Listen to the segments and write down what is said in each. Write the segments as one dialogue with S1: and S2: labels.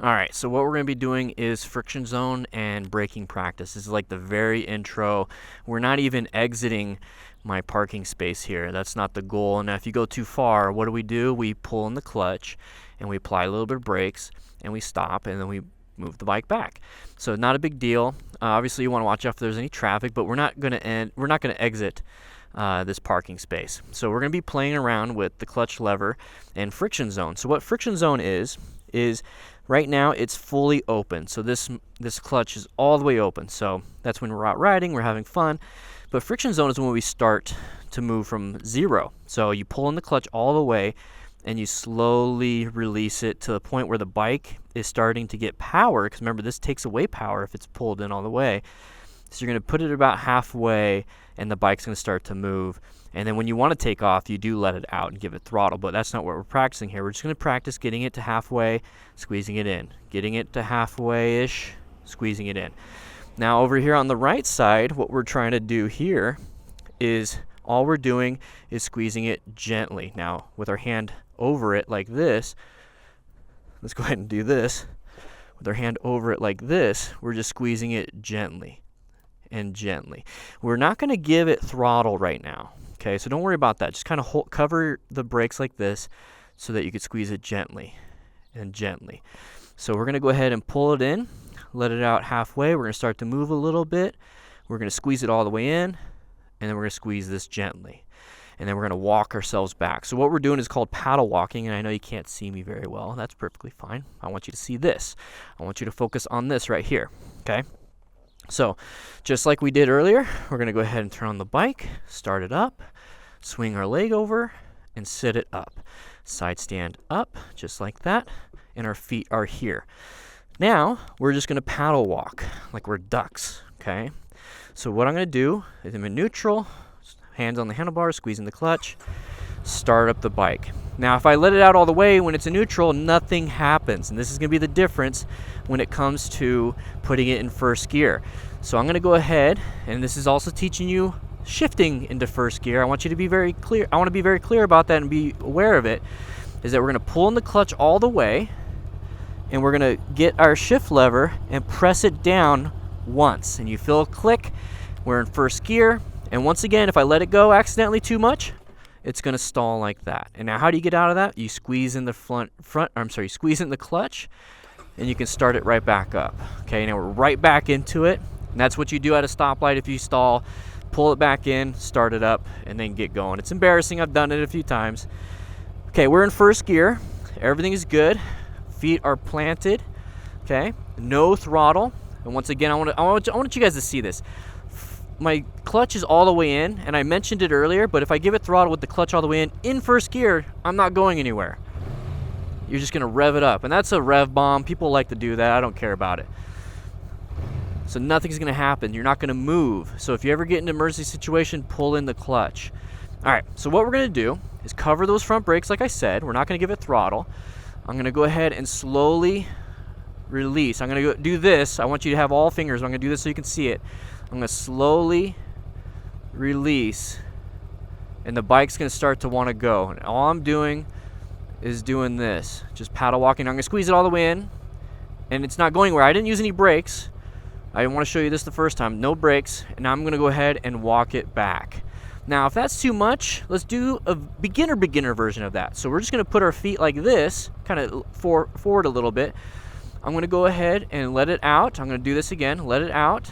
S1: All right, so what we're going to be doing is friction zone and braking practice. This is like the very intro. We're not even exiting my parking space here. That's not the goal. Now, if you go too far, what do? We pull in the clutch, and we apply a little bit of brakes, and we stop, and then we move the bike back. So not a big deal. Obviously, you want to watch out if there's any traffic, but we're not going to exit this parking space. So we're going to be playing around with the clutch lever and friction zone. So what friction zone is right now it's fully open. So this clutch is all the way open. So that's when we're out riding, we're having fun. But friction zone is when we start to move from zero. So you pull in the clutch all the way and you slowly release it to the point where the bike is starting to get power, because remember, this takes away power if it's pulled in all the way. So you're going to put it about halfway and the bike's going to start to move. And then when you want to take off, you do let it out and give it throttle, but that's not what we're practicing here. We're just going to practice getting it to halfway, squeezing it in. Getting it to halfway-ish, squeezing it in. Now over here on the right side, what we're trying to do here is all we're doing is squeezing it gently. Now with our hand over it like this, let's go ahead and do this. With our hand over it like this, we're just squeezing it gently and gently. We're not going to give it throttle right now. Okay, so don't worry about that. Just kind of cover the brakes like this so that you can squeeze it gently and gently. So we're going to go ahead and pull it in, let it out halfway. We're going to start to move a little bit. We're going to squeeze it all the way in, and then we're going to squeeze this gently. And then we're going to walk ourselves back. So what we're doing is called paddle walking, and I know you can't see me very well. That's perfectly fine. I want you to see this. I want you to focus on this right here, okay? So just like we did earlier, we're going to go ahead and turn on the bike, start it up, swing our leg over, and sit it up. Side stand up, just like that, and our feet are here. Now, we're just going to paddle walk like we're ducks, okay? So what I'm going to do is I'm in neutral, hands on the handlebars, squeezing the clutch, start up the bike. Now, if I let it out all the way when it's in neutral, nothing happens. And this is going to be the difference when it comes to putting it in first gear. So I'm going to go ahead, and this is also teaching you shifting into first gear. I want you to be very clear. I want to be very clear about that and be aware of it, is that we're going to pull in the clutch all the way, and we're going to get our shift lever and press it down once. And you feel a click. We're in first gear. And once again, if I let it go accidentally too much, it's going to stall like that. And now how do you get out of that? You squeeze in the squeeze in the clutch, and you can start it right back up. Okay, now we're right back into it. And that's what you do at a stoplight if you stall. Pull it back in, start it up, and then get going. It's embarrassing. I've done it a few times. Okay, we're in first gear. Everything is good. Feet are planted. Okay, no throttle. And once again, I want you guys to see this. My clutch is all the way in, and I mentioned it earlier, but if I give it throttle with the clutch all the way in first gear, I'm not going anywhere. You're just going to rev it up, and that's a rev bomb. People like to do that. I don't care about it. So nothing's going to happen. You're not going to move. So if you ever get in an emergency situation, pull in the clutch. All right, so what we're going to do is cover those front brakes like I said. We're not going to give it throttle. I'm going to go ahead and slowly release. I'm going to do this. I want you to have all fingers. I'm going to do this so you can see it. I'm going to slowly release, and the bike's going to start to want to go. And all I'm doing is doing this, just paddle walking. I'm going to squeeze it all the way in, and it's not going anywhere. I didn't use any brakes. I want to show you this the first time. No brakes, and now I'm going to go ahead and walk it back. Now, if that's too much, let's do a beginner version of that. So we're just going to put our feet like this, kind of forward a little bit. I'm going to go ahead and let it out. I'm going to do this again, let it out.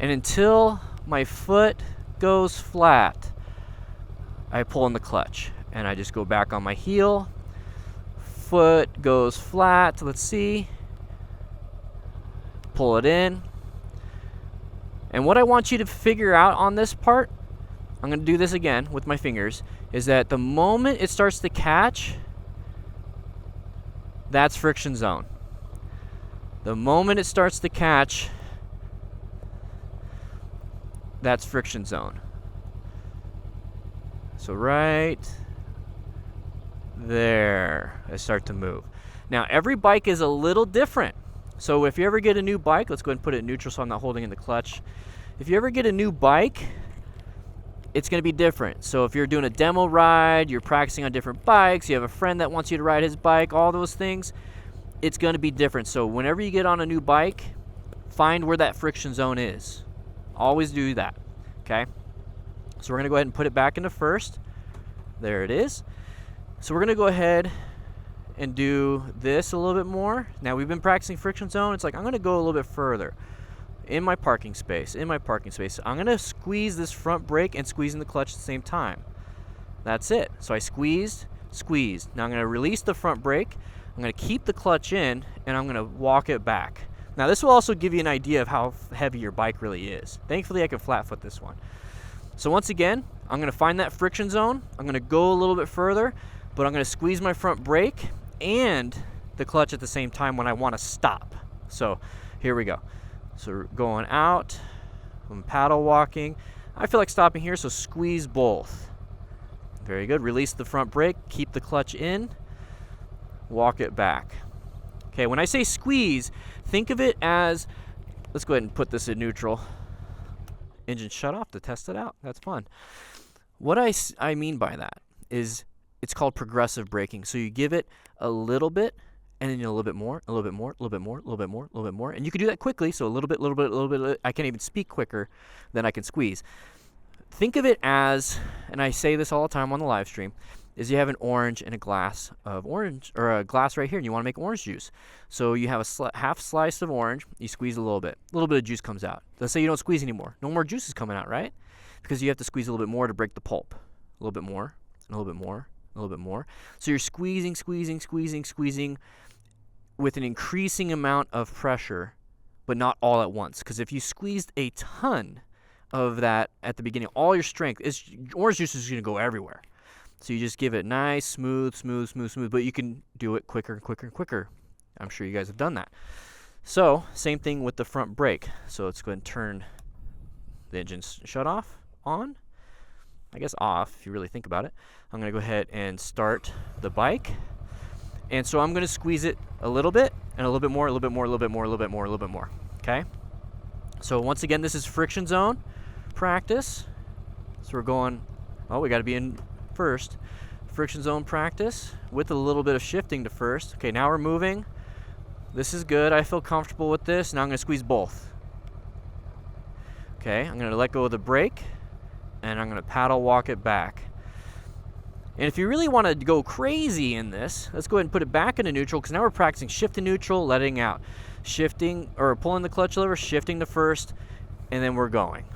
S1: And until my foot goes flat, I pull in the clutch. And I just go back on my heel. Foot goes flat. Let's see. Pull it in. And what I want you to figure out on this part, I'm going to do this again with my fingers, is that the moment it starts to catch, that's friction zone. The moment it starts to catch, that's friction zone. So right there, I start to move. Now, every bike is a little different. So if you ever get a new bike, let's go ahead and put it in neutral so I'm not holding in the clutch. If you ever get a new bike, it's going to be different. So if you're doing a demo ride, you're practicing on different bikes, you have a friend that wants you to ride his bike, all those things, it's going to be different. So whenever you get on a new bike, find where that friction zone is. Always do that, okay? So we're going to go ahead and put it back into first. There it is. So we're going to go ahead and do this a little bit more. Now we've been practicing friction zone. It's like I'm going to go a little bit further in my parking space. I'm going to squeeze this front brake and squeeze in the clutch at the same time. That's it. So I squeezed. Now I'm going to release the front brake. I'm going to keep the clutch in, and I'm going to walk it back. Now this will also give you an idea of how heavy your bike really is. Thankfully I can flat foot this one. So once again, I'm going to find that friction zone. I'm going to go a little bit further, but I'm going to squeeze my front brake and the clutch at the same time when I want to stop. So here we go. So we're going out, I'm paddle walking. I feel like stopping here, so squeeze both. Very good. Release the front brake, keep the clutch in, walk it back. Okay, when I say squeeze, think of it as, let's go ahead and put this in neutral. Engine shut off to test it out. That's fun. What I mean by that is it's called progressive braking. So you give it a little bit, and then a little bit more, a little bit more, a little bit more, a little bit more, a little bit more. And you can do that quickly. So a little bit, a little bit, a little bit. I can't even speak quicker than I can squeeze. Think of it as, and I say this all the time on the live stream, is you have an orange and a glass of orange, or a glass right here, and you want to make orange juice. So you have a half slice of orange, you squeeze a little bit of juice comes out. Let's say you don't squeeze anymore. No more juice is coming out, right? Because you have to squeeze a little bit more to break the pulp. A little bit more, a little bit more, a little bit more. So you're squeezing with an increasing amount of pressure, but not all at once. Because if you squeezed a ton of that at the beginning, all your strength, orange juice is going to go everywhere. So you just give it nice, smooth, but you can do it quicker and quicker and quicker. I'm sure you guys have done that. So same thing with the front brake. So let's go ahead and turn the engine shut off, on. I guess off, if you really think about it. I'm going to go ahead and start the bike. And so I'm going to squeeze it a little bit, and a little bit more, a little bit more, a little bit more, a little bit more, a little bit more. Okay? So once again, this is friction zone practice. So we're going, we got to be in first. Friction zone practice with a little bit of shifting to first. Okay, now we're moving. This is good. I feel comfortable with this. Now I'm going to squeeze both. Okay, I'm going to let go of the brake, and I'm going to paddle walk it back. And if you really want to go crazy in this, let's go ahead and put it back into neutral, because now we're practicing shift to neutral, letting out. Shifting, or pulling the clutch lever, shifting to first, and then we're going.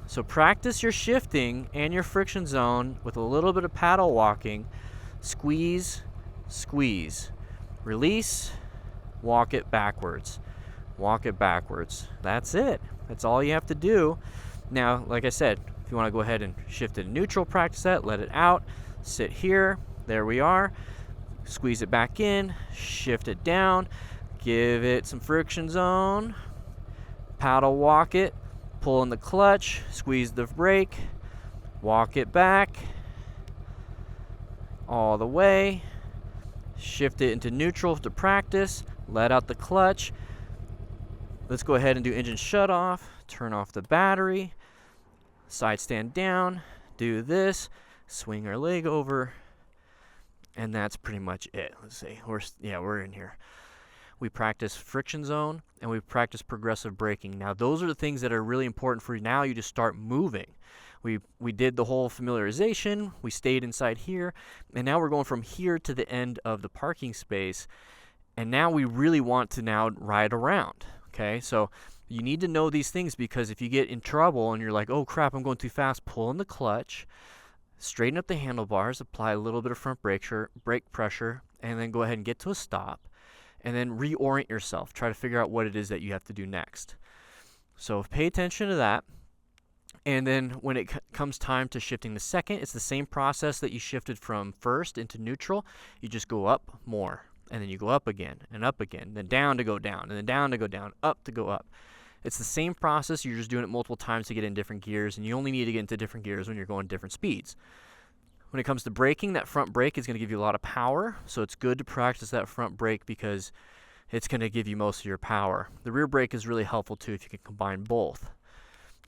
S1: So practice your shifting and your friction zone with a little bit of paddle walking. Squeeze, squeeze. Release, walk it backwards. Walk it backwards. That's it. That's all you have to do. Now, like I said, if you want to go ahead and shift it to neutral, practice that, let it out. Sit here. There we are. Squeeze it back in. Shift it down. Give it some friction zone. Paddle walk it. Pull in the clutch, squeeze the brake, walk it back all the way, shift it into neutral to practice, let out the clutch. Let's go ahead and do engine shut off, turn off the battery, side stand down, do this, swing our leg over, and that's pretty much it. Let's see, we're in here. We practice friction zone, and we practice progressive braking. Now, those are the things that are really important for you. Now you just start moving. We did the whole familiarization. We stayed inside here, and now we're going from here to the end of the parking space, and now we really want to now ride around, okay? So you need to know these things, because if you get in trouble and you're like, oh, crap, I'm going too fast, pull in the clutch, straighten up the handlebars, apply a little bit of front brake pressure, and then go ahead and get to a stop. And then reorient yourself. Try to figure out what it is that you have to do next. So pay attention to that. And then when it comes time to shifting to second, it's the same process that you shifted from first into neutral. You just go up more. And then you go up again, then down to go down, and then down to go down, up to go up. It's the same process. You're just doing it multiple times to get in different gears. And you only need to get into different gears when you're going different speeds. When it comes to braking, that front brake is going to give you a lot of power, so it's good to practice that front brake because it's going to give you most of your power. The rear brake is really helpful too if you can combine both.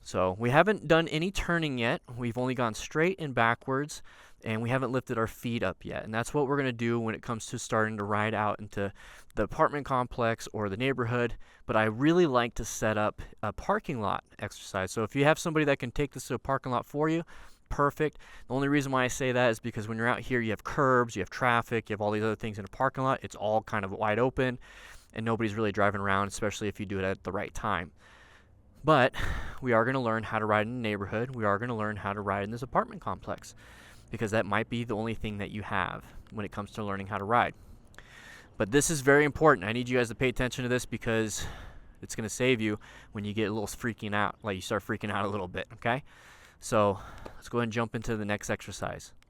S1: So we haven't done any turning yet. We've only gone straight and backwards, and we haven't lifted our feet up yet. And that's what we're going to do when it comes to starting to ride out into the apartment complex or the neighborhood. But I really like to set up a parking lot exercise. So if you have somebody that can take this to a parking lot for you, perfect. The only reason why I say that is because when you're out here, you have curbs, you have traffic, you have all these other things in a parking lot. It's all kind of wide open, and nobody's really driving around, especially if you do it at the right time. But we are going to learn how to ride in the neighborhood. We are going to learn how to ride in this apartment complex, because that might be the only thing that you have when it comes to learning how to ride. But this is very important. I need you guys to pay attention to this, because it's going to save you when you get a little freaking out, like you start freaking out a little bit, okay? So let's go ahead and jump into the next exercise.